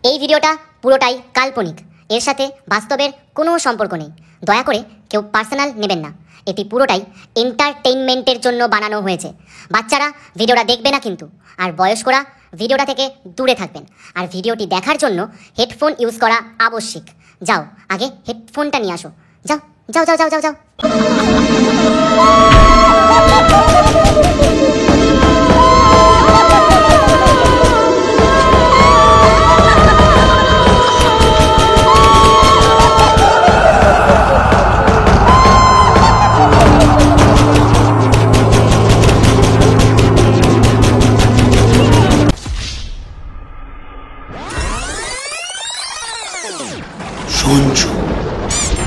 এই ভিডিওটা পুরোটাই কাল্পনিক, এর সাথে বাস্তবের কোনো সম্পর্ক নেই। দয়া করে কেউ পার্সোনাল নেবেন না। এটি পুরোটাই এন্টারটেইনমেন্টের জন্য বানানো হয়েছে। বাচ্চারা ভিডিওটা দেখবে না কিন্তু, আর বয়স্করা ভিডিওটা থেকে দূরে থাকবেন। আর ভিডিওটি দেখার জন্য হেডফোন ইউজ করা আবশ্যিক। যাও, আগে হেডফোনটা নিয়ে আসো। যাও যাও যাও যাও যাও যাও। সঞ্জু,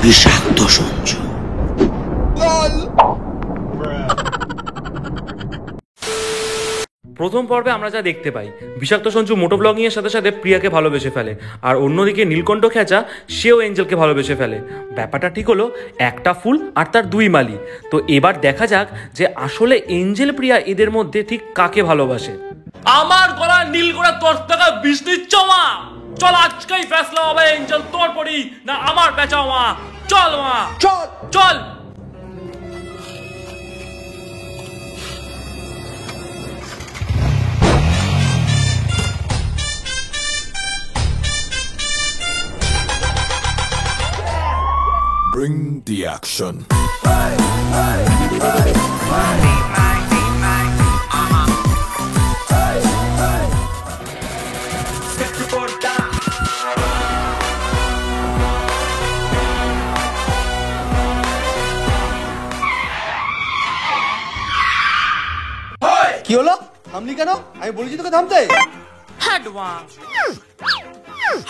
বিষাক্ত সঞ্জু। প্রথম পর্বে আমরা যা দেখতে পাই, বিষাক্ত সঞ্জু মোটো ব্লগিং এর সাথে সাথে প্রিয়াকে ভালোবেসে ফেলে, আর অন্যদিকে নীলকণ্ঠ খেঁচা সেও এঞ্জেলকে ভালোবেসে ফেলে। ব্যাপারটা ঠিক হলো, একটা ফুল আর তার দুই মালি। তো এবার দেখা যাক যে আসলে এঞ্জেল প্রিয়া এদের মধ্যে ঠিক কাকে ভালোবাসে। আমার গলা নীল করে তোর থেকে বিষ নিচ্ছ মা। চল আজকেই ফেসলা হবে, এঞ্জেল তোর পড়ি না আমার পেঁচাও মা। চল মা, চল চল। Bring the action. কি হলো? থামলি কেন? আমি বলেছি তোকে থামতে।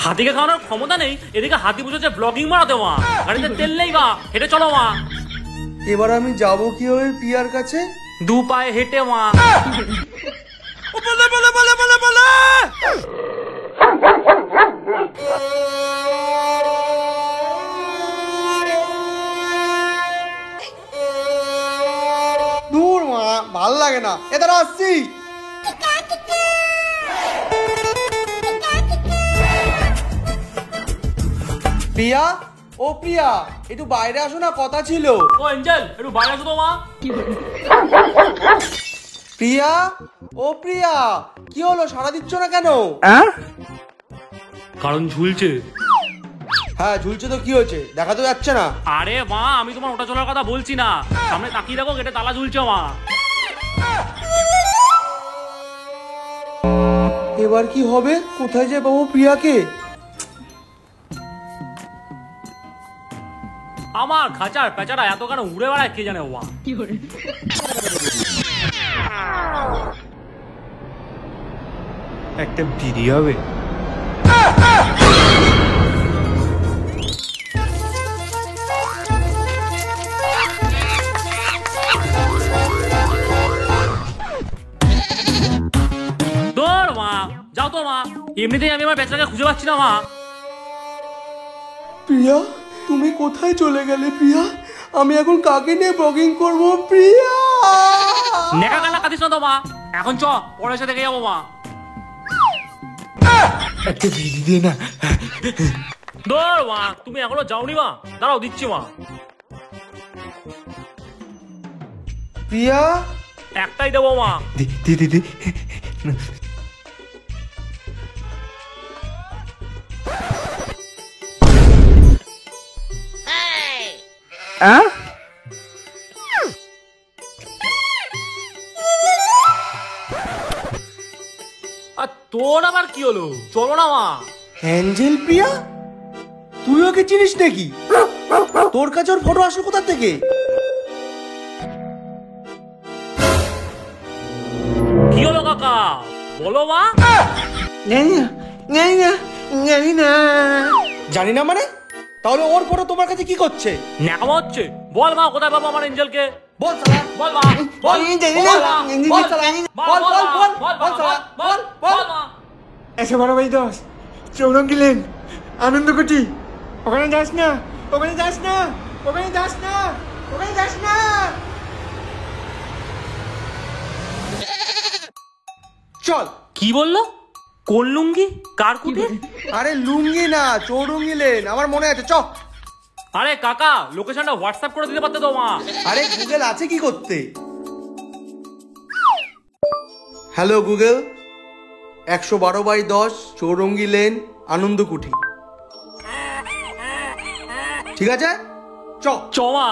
হাতিকে খাওয়ানোর ক্ষমতা নেই, এদিকে হাতি বুঝেছে ব্লগিং মারাতে মা। গাড়িতে তেল নেই বা, হেঁটে চলো মা। এবার আমি যাবো কিভাবে প্রিয়ার কাছে? দু পায়ে হেঁটে মা। দূর মা, ভাল লাগে না। এদারা আসছি। প্রিয়া, ও প্রিয়া, একটু বাইরে আসো না, কথা ছিল। ও এঞ্জেল, একটু বাইরে আসো তো মা। প্রিয়া, ও প্রিয়া, কি হলো? সাড়া দিচ্ছ না কেন? কারণ ঝুলছে। হ্যাঁ ঝুলছে তো, কি হয়েছে? দেখা তো যাচ্ছে না। আরে মা, আমি তোমার ওটা চলার কথা বলছি না। সামনে তাকিয়ে দেখো, গেটে তালা ঝুলছে মা। এবার কি হবে? কোথায় যে পাবো প্রিয়াকে? আমার খাঁচার পেঁচারা এত কেন উড়ে বেড়ায় কে জানে ওয়া। একটা বিড়ি হবে? দৌড় মা, যাও তো মা। এমনিতেই আমি আমার পেঁচাকে খুঁজে পাচ্ছি না মা। প্রিয়া, তুমি কোথায় চলে গেলে প্রিয়া? আমি এখন কাকে নিয়ে ব্লগিং করবো প্রিয়া? নেকা কান্না কাঁদিস না তো মা। এখন চ, পরে এসে দেখে যাবো মা। একটা বিড়ি দে না। দৌড় মা, তুমি এখনো যাওনি মা? দাঁড়াও, দিচ্ছি মা। প্রিয়া, একটাই দেবো মা। দে দে দে দে। আর তোর আবার কি হলো? চলো না মা। অ্যাঞ্জেল প্রিয়া, তুই ওকে চিনিস নাকি? তোর কাছে ওর ফটো আসলো কোথা থেকে? কি হলো কাকা, বলো মা। জানি না মানে? তাহলে ওর ফটো তোমার কাছে কি করছে? ন্যাকামো হচ্ছে। বল মা, কোথায় পাবো আমার এঞ্জেলকে? বল সালা, বল মা, বল। বল সালা, বল বল বল বল সালা, বল বল। এসে বড় ভাই দোষ, চৌরঙ্গি লেন, আনন্দকুটি। ওখানে যাস না, ওখানে যাস না, ওখানে যাস না, ওখানে যাস না। চল। কি বললো? কোন লুঙ্গি? কার কুঠে? আরে লুঙ্গি না, চৌরঙ্গি লেন, আমার মনে আছে। চ। আরে কাকা, লোকেশনটা হোয়াটসঅ্যাপ করে দিতে পারতে তো মা। আরে গুগল আছে কি করতে? Hello Google, 112/10 Chowringhee lane, Anandakuthi. ঠিক আছে, চ। চমা।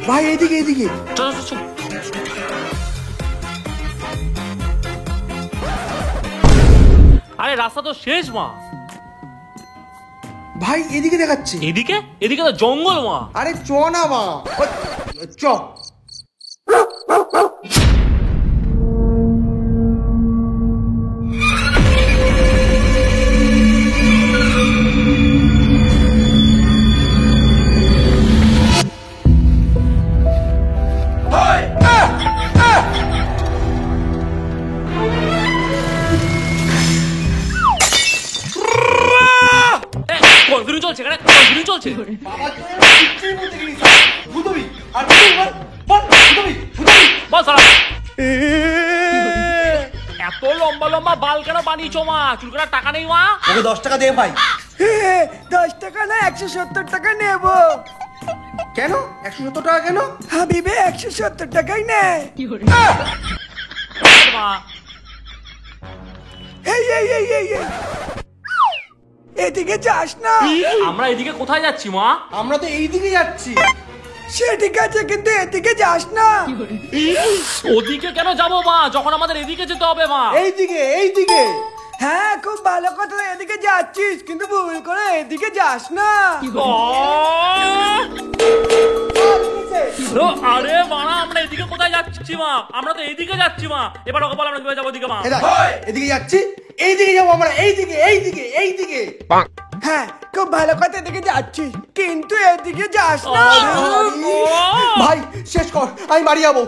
ভাই এদিকে এদিকে। চল চল চল। আরে রাস্তা তো শেষ মা। ভাই এদিকে দেখাচ্ছে। এদিকে? এদিকে তো জঙ্গল মা। আরে চ না মা, চ। কন্টিনিউ চলছে, এখানে কন্টিনিউ চলছে। বল সালা। এত লম্বা লম্বা বাল কেন বানিয়েছো মা? চুল কাটার টাকা নেই মা? ওকে 10 টাকা দে ভাই। 10 টাকা না 170 টাকা নেব। কেন 170 টাকা কেন? হাবিবে 170 টাকাই নেয়। মা এই এই এই এই এই। এদিকে যাস না। আমরা এদিকে কোথায় যাচ্ছি মা? আমরা তো এই দিকে যাচ্ছি। সে ঠিক আছে, কিন্তু এদিকে যাস না। ওদিকে কেন যাবো মা, যখন আমাদের এদিকে যেতে হবে মা? এই দিকে এই দিকে। হ্যাঁ খুব ভালো কথা, এদিকে যাচ্ছিস কিন্তু ভুল করে এদিকে যাস না। আরে মানা, আমরা এদিকে কোথায় যাচ্ছি মা? আমরা তো এইদিকে যাচ্ছি মা। এবার ওকে বল আমরা কিভাবে যাবো ওদিকে মা। এদিকে যাচ্ছি, এই দিকে যাবো আমরা, এই দিকে এই দিকে এই দিকে। হ্যাঁ খুব ভালো কথা, এদিকে যাচ্ছিস কিন্তু এদিকে যাস না। ভাই শেষ কর, আমি বাড়ি যাবো।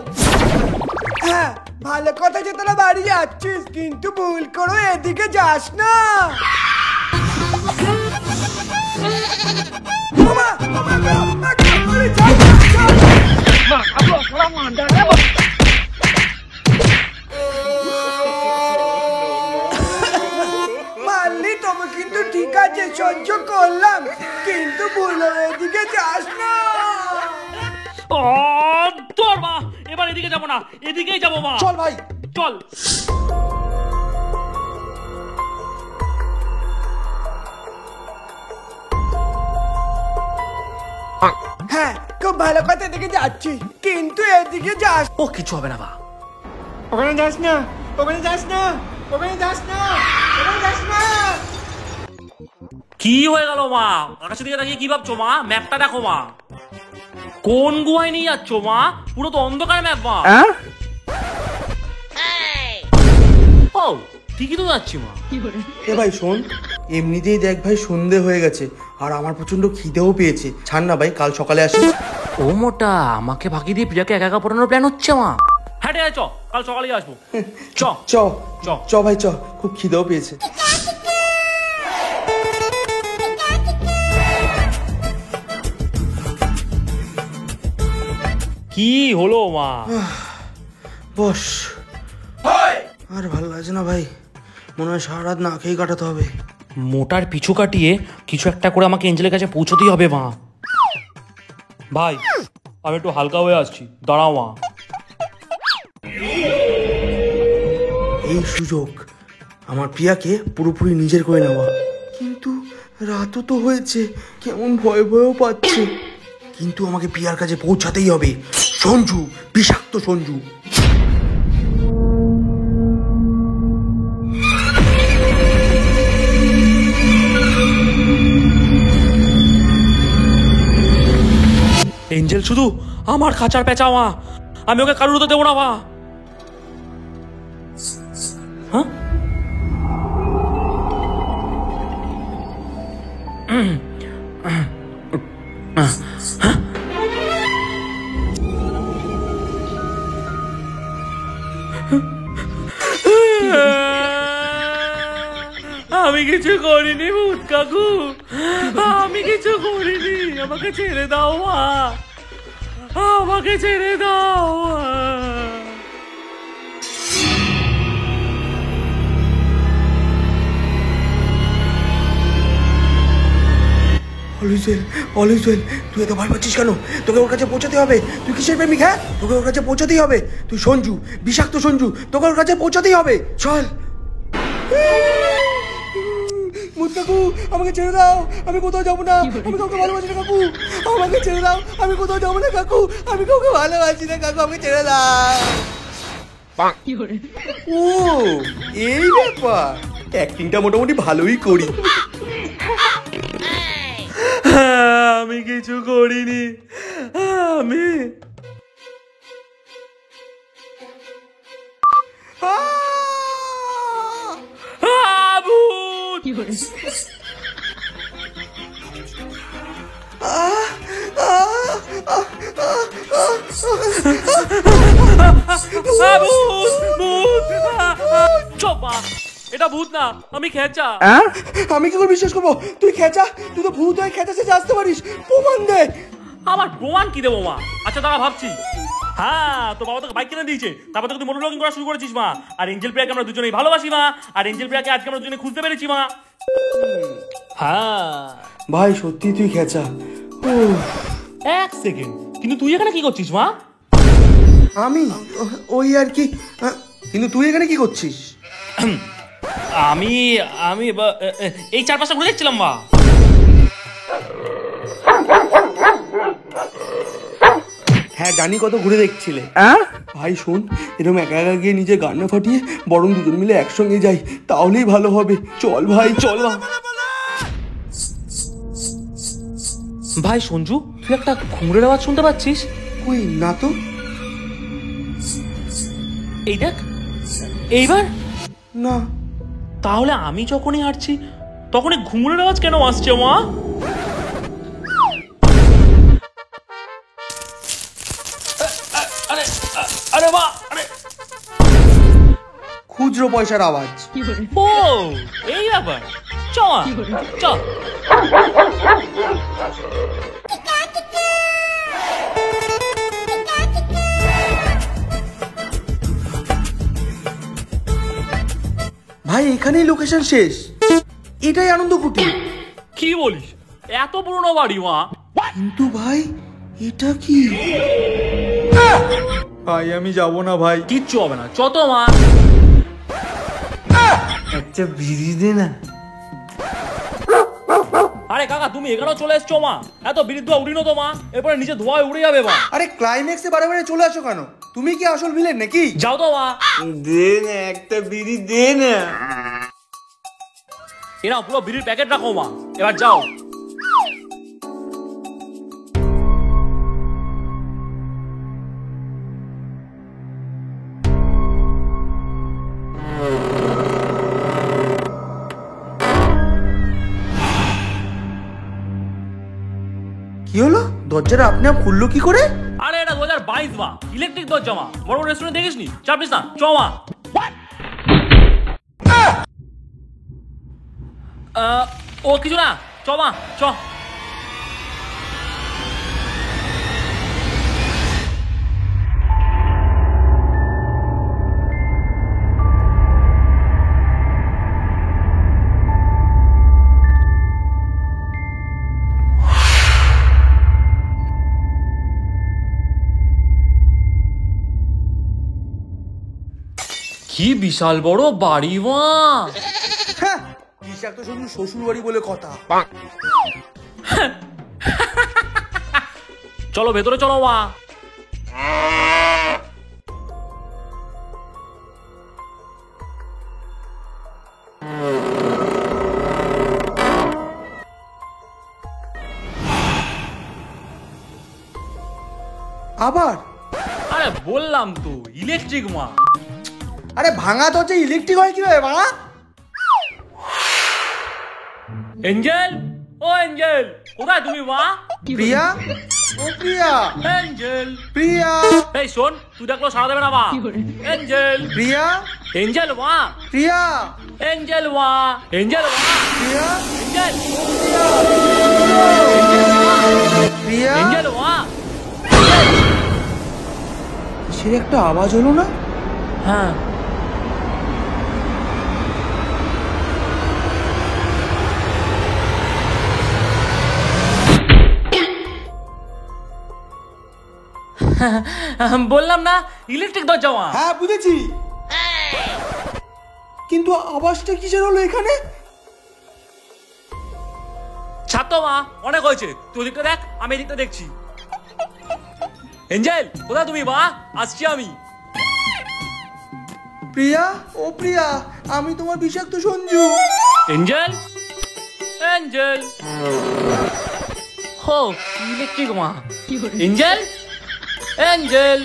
হ্যাঁ ভালো কথা যে তোরা বাড়ি যাচ্ছিস, কিন্তু ভুল করে এদিকে যাস না। মামা, মামা, মামা, আরে যাই, মারলি তবে কিন্তু ঠিক আছে, সহ্য করলাম, কিন্তু ভুল হয়ে এদিকে যাস না। তোর মা, এবার এদিকে যাবো না, এদিকেই যাবো মা। চল ভাই চল। হ্যাঁ খুব ভালো কথা, এদিকে যাচ্ছি কিন্তু এদিকে যাস। ও কিছু হবে না মা। ওখানে যাস না, ওখানে যাস না, ওখানে যাস না, ওখানে যাস না। কি হয়ে গেল মা? আকাশের দিকে তাকিয়ে কি ভাবছো মা? ম্যাপটা দেখো মা। কোন গুহায় নিয়ে যাচ্ছ মা? পুরো তো অন্ধকার ম্যাপ মা। ও ঠিকই তো যাচ্ছি মা। এ ভাই শোন, এমনিতেই দেখ ভাই সন্ধে হয়ে গেছে, আর আমার প্রচন্ড খিদেও পেয়েছে। ছাড় না ভাই, কাল সকালে আসিস। ও মোটা, আমাকে ফাঁকি দিয়ে প্রিয়াকে একা একা পড়ানোর প্ল্যান হচ্ছে মা। হ্যাঁ ঠিক আছে, চ, কাল সকালেই আসবো। চ চ চ চ ভাই চ, খুব খিদেও পেয়েছে। কি হলো মা? বস, আর ভালো লাগছে না ভাই, মনে হয় সারা রাত না খেয়ে কাটাতে হবে। মোটার পিছু কাটিয়ে কিছু একটা করে আমাকে এঞ্জেলের কাছে পৌঁছতেই হবে মা। ভাই আমি একটু হালকা হয়ে আসছি, দাঁড়াও মা। এই সুযোগ আমার প্রিয়াকে পুরোপুরি নিজের করে নেওয়া। কিন্তু রাতও তো হয়েছে, কেমন ভয় ভয়ও পাচ্ছে। কিন্তু আমাকে প্রিয়ার কাছে পৌঁছাতেই হবে। সঞ্জু, বিষাক্ত সঞ্জু। এঞ্জেল শুধু আমার খাঁচার পেঁচা মা, আমি ওকে কারুর হতে দেবো না মা। হ্যাঁ আমি কিছু করিনি ভূত কাকু, আমি কিছু করিনি, আমাকে ছেড়ে দাও মা, আমাকে ছেড়ে দাও। Always well. তুই এত ভয় পাচ্ছিস কেন? তোকে ওর কাছে পৌঁছাতে হবে। তুই কিসের প্রেমিক? হ্যাঁ, তোকে ওর কাছে পৌঁছাতেই হবে। তুই সঞ্জু, বিষাক্ত সঞ্জু, তোকে ওর কাছে পৌঁছাতেই হবে। চল। ভূত কাকু, আমাকে ছেড়ে দাও, আমি কোথাও যাবো না, আমি কাউকে ভালোবাসি না কাকু, আমাকে ছেড়ে দাও, আমি কোথাও যাবো না কাকু, আমি কাউকে ভালোবাসি না কাকু, আমাকে ছেড়ে দাও। ও এই ব্যাপার, অ্যাক্টিংটা মোটামুটি ভালোই করি। আমি কিছু করিনি, আমি এটা ভূত না, আমি খেচা। আমি কি করে বিশ্বাস করবো? তুই খেচা? তুই তো ভূত হয়ে খেচা সেজে আসতে পারিস, প্রমাণ দে। আমার প্রমাণ কি দেবো মা? আচ্ছা দাঁড়া ভাবছি। হ্যাঁ, তো বাবা তোকে বাইক কিনে দিয়েছে, তারপর তোকে তুই মোটোব্লগিং করা শুরু করেছিস মা। আর এঞ্জেল প্রিয়াকে আমরা দুজনেই ভালোবাসি মা, আর এঞ্জেল প্রিয়াকে আজকে আমরা দুজনে খুঁজতে পেরেছি মা। হ্যাঁ ভাই, সত্যি তুই খেচা। এক সেকেন্ড, কিন্তু তুই এখানে কি করছিস মা? আমি ওই আর কি, কিন্তু তুই এখানে কি করছিস? আমি আমি এই চারপাশে ঘুরে দেখছিলাম মা। হ্যাঁ জানি, কত ঘুরে দেখছিলে। ভাই শোন, এরকম একা একা গিয়ে নিজে গান না ফাটিয়ে বরং দুজন মিলে একসঙ্গে যাই, তাহলেই ভালো হবে। চল ভাই, চল না। ভাই সঞ্জু, তুই একটা ঘুঙুরের আওয়াজ শুনতে পাচ্ছিস? কই না তো। এই দেখ, এইবার না। তাহলে আমি যখনই হাঁটছি তখনই ঘুঙুরের আওয়াজ কেন আসছে মা? আরে আরে মা, আরে খুচরো পয়সার আওয়াজ। ও এই ব্যাপার, চ মা চ। ভাই এখানেই লোকেশন শেষ, এটাই আনন্দ কুটির। কি বলিস? এত পুরনো বাড়ি মা? কিন্তু ভাই এটা কি? ভাই আমি যাব না ভাই। কিচ্ছু হবে না, চ তো মা। একটা বিড়ি দে না। আরে কাকা, তুমি এখানেও চলে এসছো মা? এত বিড়ির ধোয়া উড়িনো তো মা, এরপরে নিচে ধোঁয়ায় উড়ে যাবে মা। আরে ক্লাইম্যাক্সে বারে বারে চলে আসো কেন? তুমি কি আসল ভিলেন নাকি? যাও তো মা। দে না একটা বিড়ি, দে না। এরা পুরো বিড়ির প্যাকেট রাখো মা, এবার যাও। কি হলো? দরজাটা আপনি আপ খুললো কি করে? আরে এটা 2022 মা, ইলেকট্রিক দরজা মা। বড় বড় রেস্টুরেন্ট দেখিসনি? চাপিস না, চ মা। ও কিছু না, চ মা চ। কি বিশাল বড় বাড়ি মা। হ্যাঁ, বিষাক্ত শুধু শ্বশুর বাড়ি বলে কথা। চলো ভেতরে চলো মা। আবার? আরে বললাম তো ইলেকট্রিক মা। আরে ভাঙা দরজা ইলেকট্রিক হয় কিভাবে ভাঙা? এঞ্জেল, ও এঞ্জেল, কোথায় তুমি মা? প্রিয়া, ও প্রিয়া, এঞ্জেল, প্রিয়া, এই শোন, তুই ডাকলো সাড়া দেবে না মা। এঞ্জেল, প্রিয়া, এঞ্জেল মা, প্রিয়া, এঞ্জেল মা, এঞ্জেল মা, প্রিয়া, এঞ্জেল, প্রিয়া। এঞ্জেল মা। সে একটা আওয়াজ হলো না? হ্যাঁ, বললাম না ইলেকট্রিক দরজা মা। হ্যাঁ বুঝেছি, কিন্তু আওয়াজটা কিসের হলো এখানে? ছাত্র মা, অনেক হয়েছে, তুই ওদিকটা দেখ, আমি এদিকটা দেখছি। এঞ্জেল, কোথায় তুমি মা? আসছি আমি। প্রিয়া, ও প্রিয়া, আমি তোমার বিষাক্ত সঞ্জু। এঞ্জেল, এঞ্জেল, হো ইলেকট্রিক মা। এঞ্জেল, এঞ্জেল,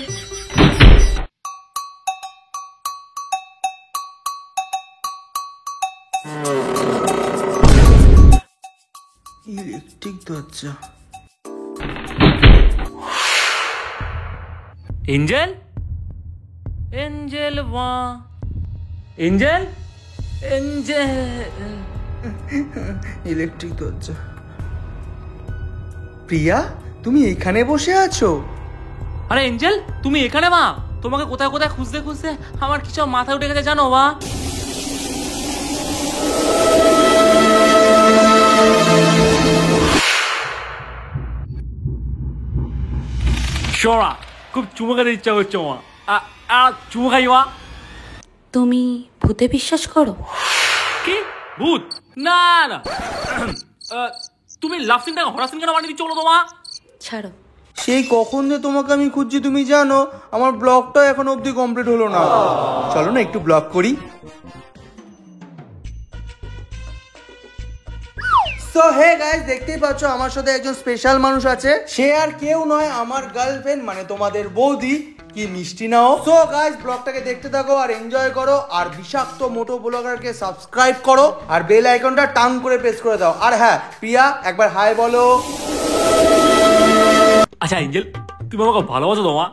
ইলেকট্রিক দরজা। এঞ্জেল, এঞ্জেল মা, এঞ্জেল, এঞ্জেল। ইলেকট্রিক দরজা। প্রিয়া, তুমি এখানে বসে আছো? আরে এঞ্জেল, তুমি এখানে মা? তোমাকে কোথায় কোথায় খুঁজতে খুঁজতে আমার কিছু মাথায় উঠে গেছে জানো মা। শোনা, খুব চুমু খেতে ইচ্ছা করছে মা। চুমু খাই মা। তুমি ভূতে বিশ্বাস করো? কি ভূত? না না, তুমি লাভ সিনটাকে হরার সিন কেন বানিয়ে দিচ্ছ বলো তো মা? ছাড়ো। সেই কখন যে তোমাকে আমি খুঁজছি তুমি জানো? আমার ব্লগটা এখন অবধি কমপ্লিট হলো না। চলো না একটু ব্লগ করি। সো হে গাইস, দেখতেই পাচ্ছ আমার সাথে একজন স্পেশাল মানুষ আছে। সে আর কেউ নয়, আমার গার্লফ্রেন্ড, মানে তোমাদের বৌদি। কি মিষ্টি নাও। সো গাইস, ব্লগটাকে দেখতে থাকো আর এনজয় করো। আর বিষাক্ত মোটো ব্লগারকে সাবস্ক্রাইব করো আর বেল আইকনটা টাং করে প্রেস করে দাও। আর হ্যাঁ প্রিয়া, একবার হাই বলো। আচ্ছা এঞ্জেল, তুমি আমাকে ভালোবাসো তো মা?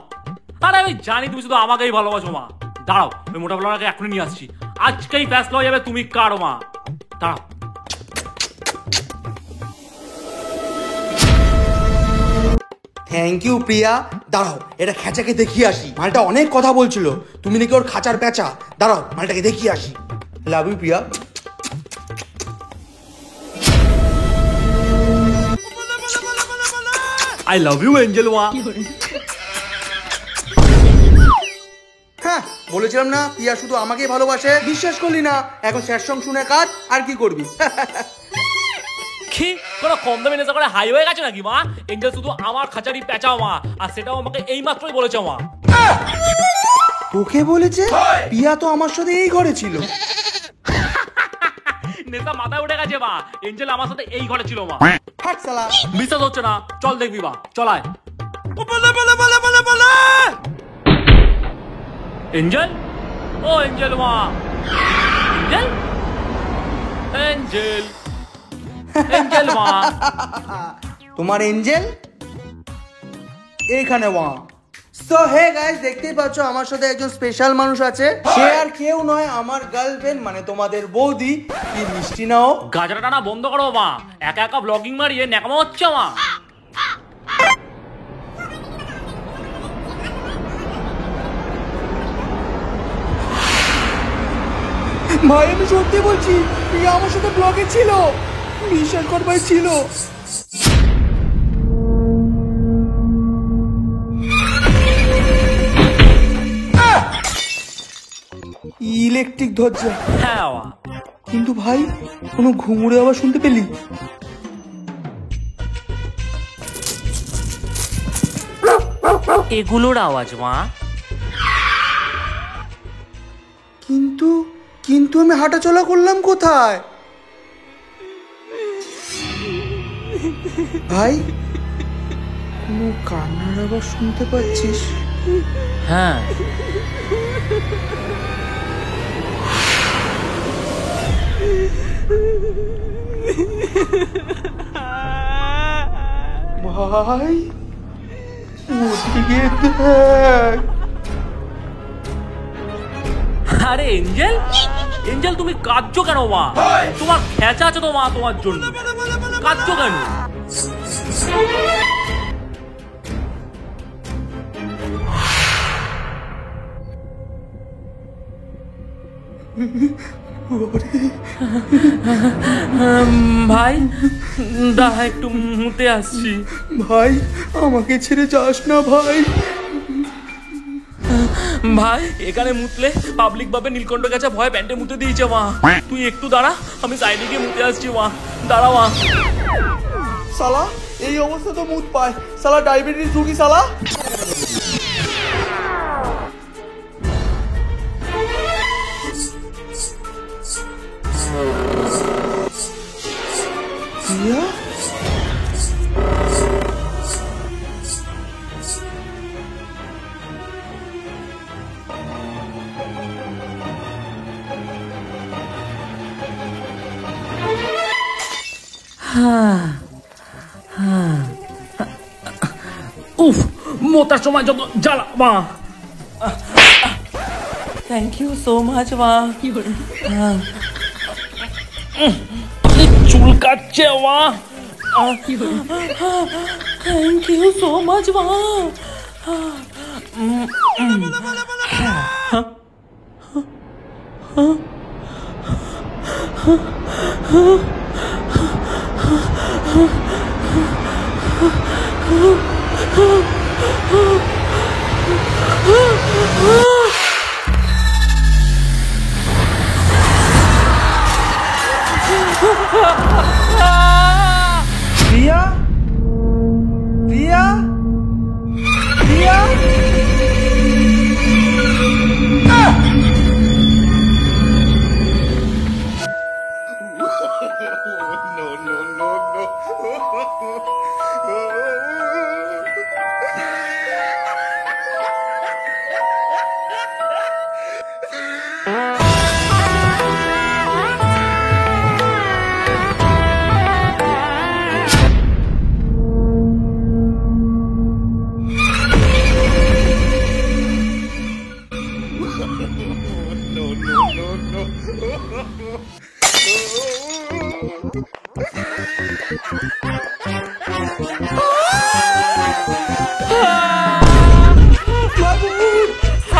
আরে আমি জানি তুমি শুধু আমাকেই ভালোবাসো মা। দাঁড়াও, ওই মোটা ব্লগারকে এখনই নিয়ে আসছি। আজকেই ফ্যাসলা হয়ে যাবে তুমি কারো মা। দাঁড়াও। থ্যাংক ইউ প্রিয়া। দাঁড়াও, এটা খাঁচাকে দেখিয়ে আসি। মালটা অনেক কথা বলছিল, তুমি নাকি ওর খাঁচার প্যাঁচা। দাঁড়াও, মালটাকে দেখিয়ে আসি। Love you Priya. I love you angel মা। হ্যাঁ, বলেছিলাম না প্রিয়া শুধু আমাকেই ভালোবাসে। বিশ্বাস করলি না? এখন স্যাড সং শুনে কাজ, আর কি করবি? কি কোনো কম দামে নেশা করে হাই হয়ে গেছে নাকি মা? এঞ্জেল শুধু আমার খাঁচারি পেঁচাও মা, আর সেটাও আমাকে এই মাত্রই বলেছে মা। তোকে বলেছে? প্রিয়া তো আমার সাথে এই ঘরে ছিল। নেশা মাথায় উঠে গেছে মা, এঞ্জেল আমার সাথে এই ঘরে ছিল মা। হাট শালা। বিশ্বাস হচ্ছে না? চল দেখবি মা, চলায়। এঞ্জেল, ও এঞ্জেল মা। এঞ্জেল, এঞ্জেল, এঞ্জেল মা। তোমার এঞ্জেল এইখানে ওয়া। সো হে গাইস, দেখতেই পাচ্ছ আমার সাথে একজন স্পেশাল মানুষ আছে। সে আর কেউ নয়, আমার গার্লফ্রেন্ড, মানে তোমাদের বৌদি। কি মিষ্টি নাও। গাজরা টানা বন্ধ করো মা, একা একা ব্লগিং মারিয়ে ন্যাকামো হচ্ছে মা। ভাই আমি সত্যি বলছি, প্রিয়া আমার সাথে ব্লগে ছিল। বিশ্বাস কর ভাই, ছিল। ইলেকট্রিক দরজা। হ্যাঁ মা। কিন্তু ভাই, কোনো ঘুঙুরে আওয়াজ শুনতে পেলি? এগুলোর আওয়াজ মা। কিন্তু কিন্তু আমি হাঁটাচলা করলাম কোথায়? ভাই, কোনো কান্নার আওয়াজ শুনতে পাচ্ছিস? হ্যাঁ। ভাই ওদিকে দেখ। আরে এঞ্জেল, এঞ্জেল তুমি কাঁদছো কেন মা? তোমার খেঁচা আছে তো মা তোমার জন্য, কাঁদছো কেন? ভাই দাঁড়া, একটু মুতে আসছি। ভাই আমাকে ছেড়ে যাস না ভাই। ভাই এখানে মুতলে পাবলিক ভাবে নীলকণ্ঠ গেছে, ভয় প্যান্টে মুতে দিয়েছে মা। তুই একটু দাঁড়া, আমি সাইডে গিয়ে মুতে আসছি মা। দাঁড়া মা। শালা এই অবস্থা তো মুত পায়, শালা ডায়াবেটিস রুগী শালা। প্রিয়া? উফ, মোতার সময় যত জ্বালা মা। থ্যাংক ইউ সো মাচ মা। চুল কাটছে মা। থ্যাংক ইউ সো মাচ মা। প্রিয়া? প্রিয়া? প্রিয়া?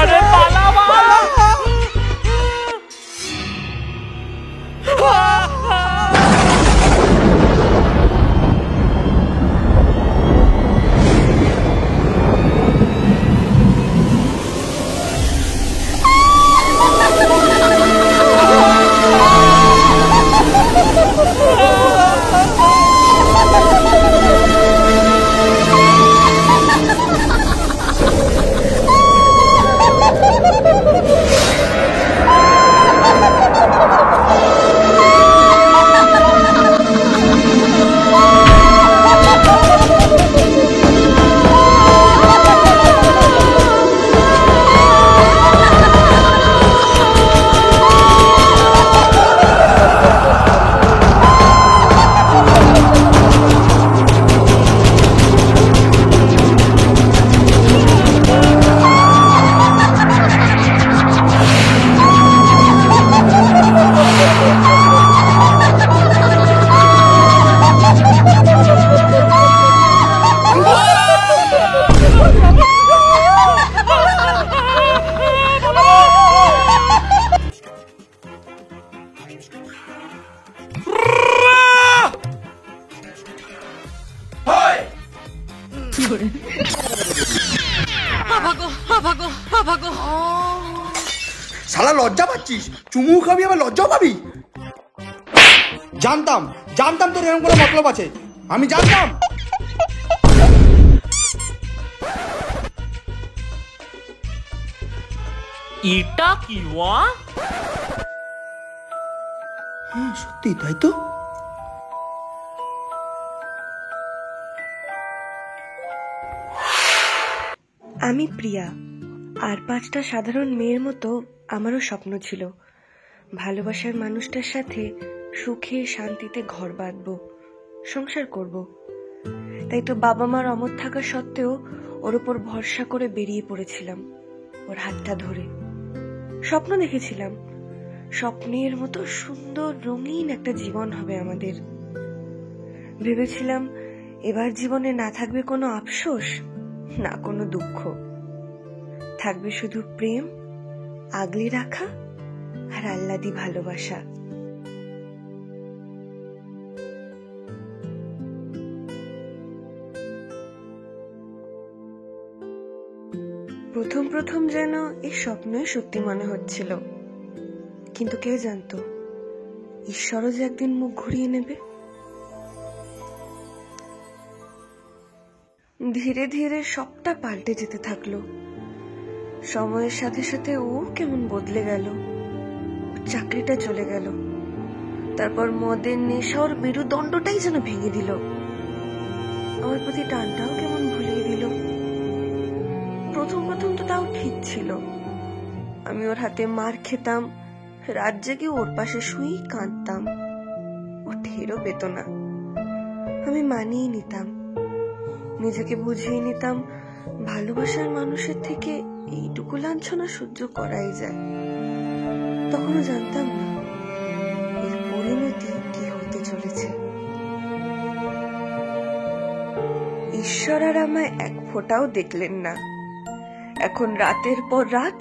আরে পালা মা। শালা লজ্জা পাচ্ছিস? চুমু খাবি আবার লজ্জা পাবি? জানতাম জানতাম তোর এরকম কোনো মতলব আছে, আমি জানতাম। এটা কি ওয়া? হ্যাঁ সত্যি তাই তো। আমি প্রিয়া, আর 5টা সাধারণ মেয়ের মতো আমারও স্বপ্ন ছিল ভালোবাসার মানুষটার সাথে সুখে শান্তিতে ঘর বাঁধব, সংসার করব। তাই তো বাবা মার অমত থাকা সত্ত্বেও ওর উপর ভরসা করে বেরিয়ে পড়েছিলাম ওর হাতটা ধরে। স্বপ্ন দেখেছিলাম, স্বপ্নের মতো সুন্দর রঙিন একটা জীবন হবে আমাদের। ভেবেছিলাম এবার জীবনে না থাকবে কোনো আফসোস, না কোনো দুঃখ, থাকবে শুধু প্রেম, আগলে রাখা আর আহ্লাদি ভালোবাসা। প্রথম প্রথম যেন এই স্বপ্নই সত্যি মনে হচ্ছিল, কিন্তু কে জানতো ঈশ্বরও যে একদিন মুখ ঘুরিয়ে নেবে। ধীরে ধীরে সবটা পাল্টে যেতে থাকলো। সময়ের সাথে সাথে ও কেমন বদলে গেল। চাকরিটা চলে গেল, তারপর মদের নেশা ওর মেরুদণ্ডটাই যেন ভেঙে দিল। আমার প্রতি টানটাও কেমন ভুলিয়ে দিল। প্রথম প্রথম তো তাও ঠিক ছিল, আমি ওর হাতে মার খেতাম, রাত জেগে ওর পাশে শুয়েই কাঁদতাম। ও টেরও পেত না। আমি মানিয়ে নিতাম, নিজেকে বুঝিয়ে নিতাম ভালোবাসার মানুষের থেকে এইটুকু লাঞ্ছনা সহ্য করাই যায়। তখনও জানতাম না এর পরিণতি কি হতে চলেছে। ঈশ্বর আর আমায় এক ফোঁটাও দেখলেন না। এখন রাতের পর রাত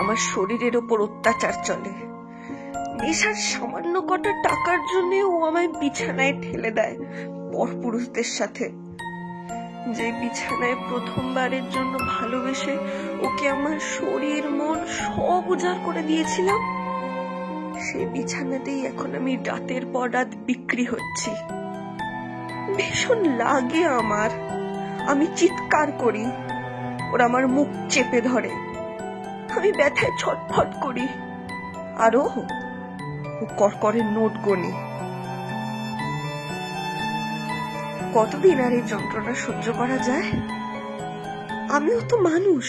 আমার শরীরের ওপর অত্যাচার চলে। নেশার সামান্য কটা টাকার জন্য ও আমায় বিছানায় ঠেলে দেয় পরপুরুষদের সাথে। যে বিছানায় প্রথমবারের জন্য ভালোবেসে ওকে আমার শরীর মন সব উজাড় করে দিয়েছিলাম, সেই বিছানাতেই এখন আমি রাতের পর রাত বিক্রি হচ্ছি। ভীষণ লাগে আমার, আমি চিৎকার করি, ওরা আমার মুখ চেপে ধরে, আমি ব্যথায় ছটফট করি, আর ও করকরে নোট গনি। কতদিন আর এই যন্ত্রণা সহ্য করা যায়? আমিও তো মানুষ।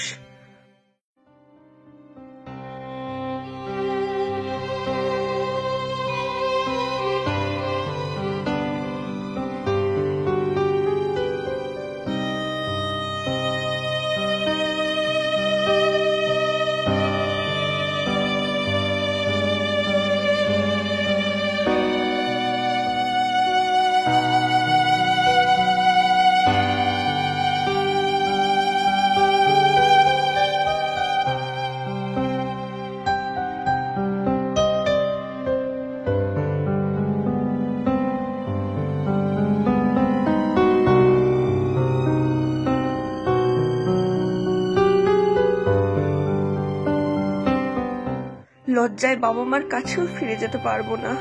লজ্জায় বাবা মার কাছেও ফিরে যেতে পারবো না।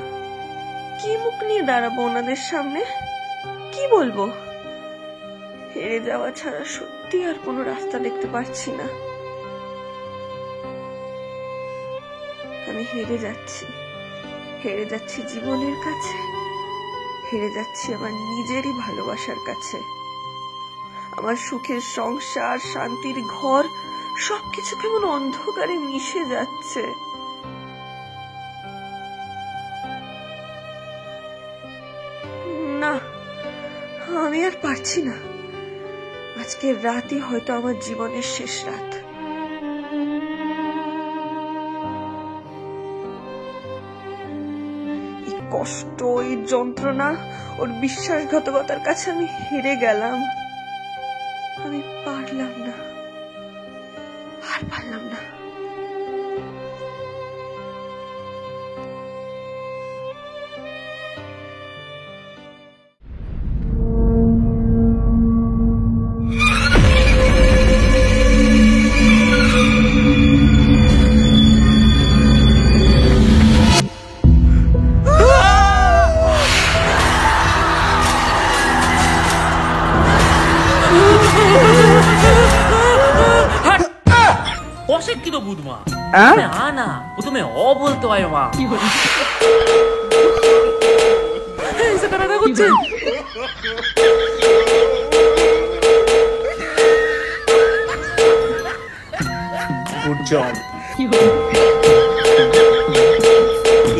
কি মুখ নিয়ে দাঁড়াবো ওনাদের সামনে? কি বলবো? হেরে যাওয়া ছাড়া সত্যি আর কোনো রাস্তা দেখতে পাচ্ছি না। আমি হেরে যাচ্ছি জীবনের কাছে, হেরে যাচ্ছি আমার নিজেরই ভালোবাসার কাছে। আমার সুখের সংসার, শান্তির ঘর, সবকিছু কেমন অন্ধকারে মিশে যাচ্ছে। না, আমি আর পারছি না। আজকের রাতই হয়তো আমার জীবনের শেষ রাত। এই কষ্ট, এই যন্ত্রণা, ওর বিশ্বাসঘাতকতার কাছে আমি হেরে গেলাম। আমি পারলাম না, আর পারলাম না। অশিক্ষিত বুধমা, আনা প্রথমে বলতে হয় মা। Good job.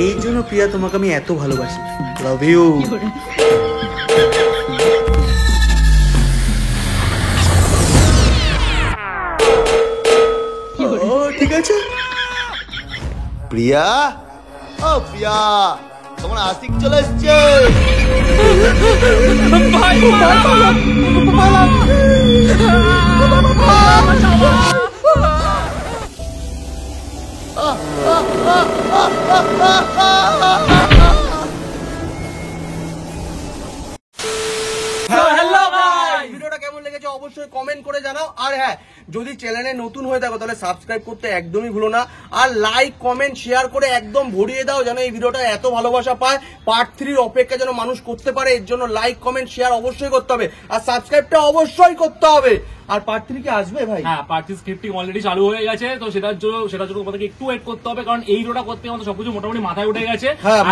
এই জন্য প্রিয়া তোমাকে আমি এত ভালোবাসি। লাভ ইউ। প্রিয়া, ও প্রিয়া, তোমার আশিক চলে এসছে। ভিডিওটা কেমন লেগেছে অবশ্যই কমেন্ট করে জানাও। আর হ্যাঁ, যদি চ্যানেলে নতুন হয়ে থাকো তাহলে সাবস্ক্রাইব করতে একদমই ভুলো না। আর লাইক কমেন্ট শেয়ার করে একদম ভরিয়ে দাও যেন এই ভিডিওটা এত ভালোবাসা পায়। পার্ট 3 অপেক্ষা যেন মানুষ করতে পারে, এর জন্য লাইক কমেন্ট শেয়ার অবশ্যই করতে হবে আর সাবস্ক্রাইবটা অবশ্যই করতে হবে। আর পার্ট 3 কি আসবে ভাই? হ্যাঁ, পার্ট 3 স্ক্রিপ্টিং অলরেডি চালু হয়ে গেছে, তো সেটার জন্য তোমাদেরকে একটু ওয়েট করতে হবে, কারণ এই রোটা করতে আমাদের সবকিছু মোটামুটি মাথায় উঠে গেছে। হ্যাঁ,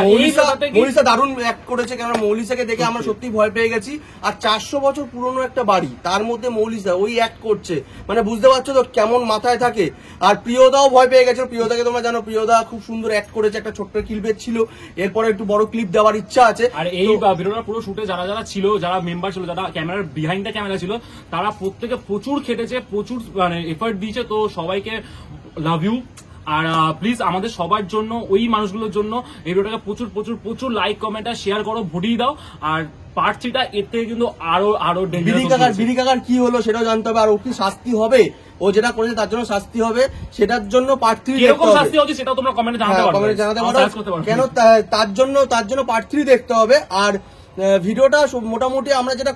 মৌলিসা দারুণ অ্যাক্ট করেছে, কারণ মৌলিসাকে দেখে আমরা সত্যি ভয় পেয়ে গেছি। আর 400 বছর পুরনো একটা বাড়ি, তার মধ্যে মৌলিসা ওই অ্যাক্ট করছে, মানে বুঝতে পারছো তো কেমন মাথায় থাকে। আর প্রিয়দাও ভয় পেয়ে গেছে। প্রিয়দাকে তোমরা জানো, প্রিয়দা খুব সুন্দর অ্যাক্ট করেছে, একটা ছোট্ট ক্লিপের ছিল, এরপরে একটু বড় ক্লিপ দেওয়ার ইচ্ছা আছে। আর এই ভিডিওটা পুরো শুটে যারা ছিল, যারা মেম্বার ছিল, যারা ক্যামেরার বিহাইন্ড দ্য ক্যামেরা ছিল, তারা প্রত্যেকে প্রচুর খেটেছে, প্রচুর মানে এফর্ট দিয়েছে। তো সবাইকে লাভ ইউ। আর প্লিজ আমাদের সবার জন্য, ওই মানুষগুলোর জন্য এই ভিডিওটাকে প্রচুর প্রচুর প্রচুর লাইক কমেন্ট আর শেয়ার করো, ভরিয়ে দাও। আর পার্ট 3টা এর থেকে কিন্তু আরো বিড়ি কাকার কি হলো সেটাও জানতে হবে। আর ও কি শাস্তি হবে? ও যেটা করেছে তার জন্য শাস্তি হবে, সেটার জন্য পার্ট 3 কিরকম শাস্তি হচ্ছে সেটাও তোমরা কমেন্টে জানাতে পারো। কেন তার জন্য পার্ট 3 দেখতে হবে। আর ভিডিওটা মোটামুটি আমরা যেটা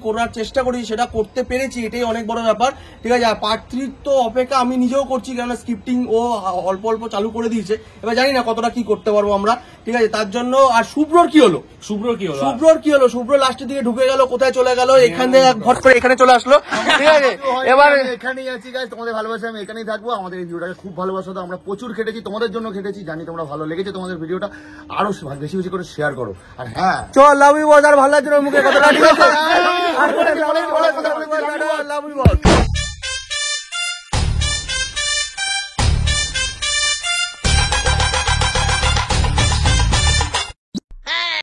করার চেষ্টা করি সেটা করতে পেরেছি, এটাই অনেক বড় ব্যাপার। ঠিক আছে, পার্ট 3 তো অপেক্ষা আমি নিজেও করছি, কারণ স্ক্রিপ্টিং ও অল্প অল্প চালু করে দিয়েছে। এবার জানি না কতটা কি করতে পারবো আমরা। ঠিক আছে, তার জন্য। আর শুভ্রর কি হলো? শুভ্র লাস্টের দিকে ঢুকে গেল, কোথায় চলে গেল? এখানে ঘট করে এখানে চলে আসলো। ঠিক আছে, এবার এখানেই আছি গাইস, তোমাদের ভালোবাসা আমি এখানেই থাকবো। আমাদের এই ভিডিওটাকে খুব ভালোবাসো, তো আমরা প্রচুর খেটেছি, তোমাদের জন্য খেটেছি, জানি তোমরা ভালো লেগেছে তোমাদের ভিডিওটা। আরো বেশি বেশি করে শেয়ার করো। আর হ্যাঁ, চল লাভ ইউ বস। আর ভালো লাগছে মুখে কথাটা, ঠিক আছে? Love you boss.